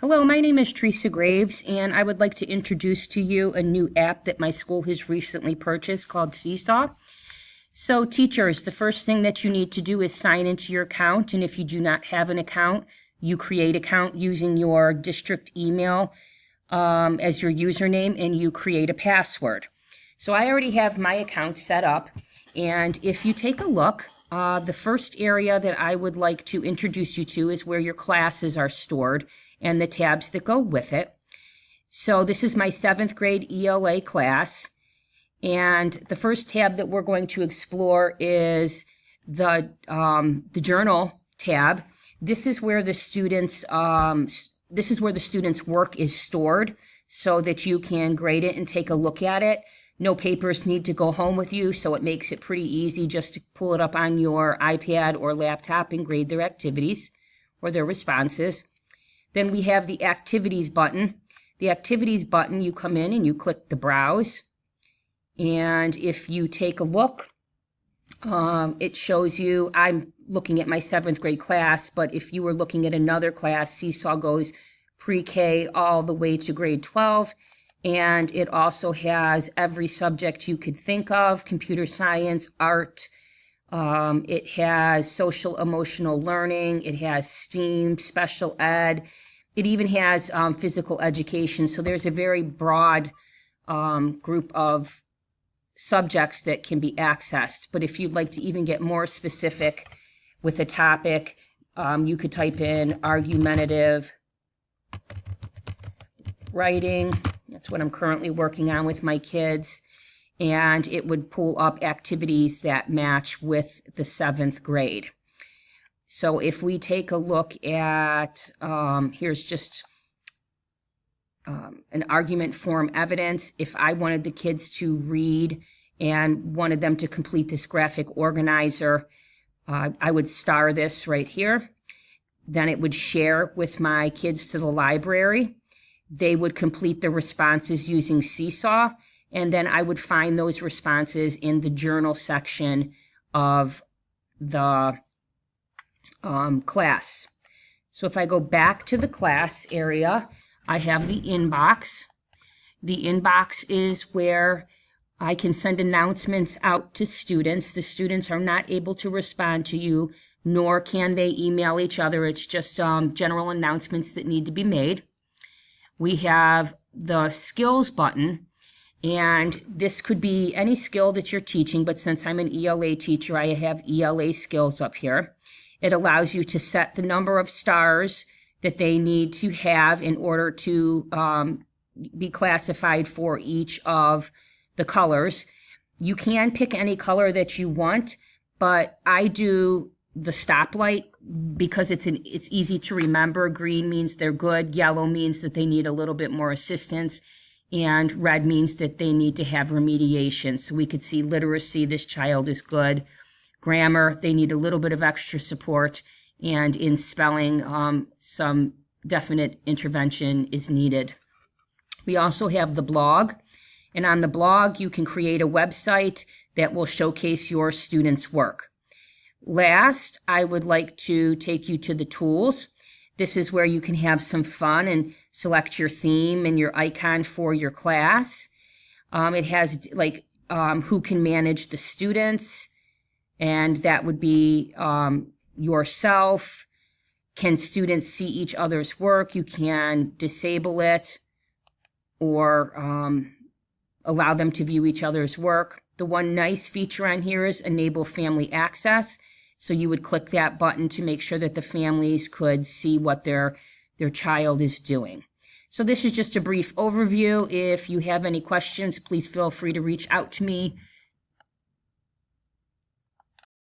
Hello, my name is Teresa Graves, and I would like to introduce to you a new app that my school has recently purchased called Seesaw. So teachers, the first thing that you need to do is sign into your account, and if you do not have an account, you create an account using your district email as your username, and you create a password. So I already have my account set up, and if you take a look, the first area that I would like to introduce you to is where your classes are stored and the tabs that go with it. So this is my 7th grade ELA class, and the first tab that we're going to explore is the journal tab. This is where the students work is stored so that you can grade it and take a look at it. No papers need to go home with you, so it makes it pretty easy just to pull it up on your iPad or laptop and grade their activities or their responses. Then we have the activities button. The activities button, you come in and you click the browse. And if you take a look, it shows you, I'm looking at my 7th grade class, but if you were looking at another class, Seesaw goes pre-K all the way to grade 12. And it also has every subject you could think of: computer science, art. It has social emotional learning. It has STEAM, special ed. It even has physical education. So there's a very broad group of subjects that can be accessed. But if you'd like to even get more specific with a topic, you could type in argumentative writing. That's what I'm currently working on with my kids. And it would pull up activities that match with the 7th grade. So if we take a look at, here's just an argument form evidence. If I wanted the kids to read and wanted them to complete this graphic organizer, I would star this right here. Then it would share with my kids to the library. They would complete the responses using Seesaw, and then I would find those responses in the journal section of the class. So if I go back to the class area, I have the inbox. The inbox is where I can send announcements out to students. The students are not able to respond to you, nor can they email each other. It's just general announcements that need to be made. We have the skills button, and this could be any skill that you're teaching, but since I'm an ELA teacher, I have ELA skills up here. It allows you to set the number of stars that they need to have in order to be classified for each of the colors. You can pick any color that you want, but I do the stoplight because it's easy to remember. Green means they're good, yellow means that they need a little bit more assistance, and red means that they need to have remediation. So we could see literacy, this child is good. Grammar, they need a little bit of extra support, and in spelling, some definite intervention is needed. We also have the blog, and on the blog you can create a website that will showcase your students' work. Last, I would like to take you to the tools. This is where you can have some fun and select your theme and your icon for your class. It has like who can manage the students, and that would be yourself. Can students see each other's work? You can disable it or allow them to view each other's work. The one nice feature on here is enable family access. So you would click that button to make sure that the families could see what their child is doing. So this is just a brief overview. If you have any questions, please feel free to reach out to me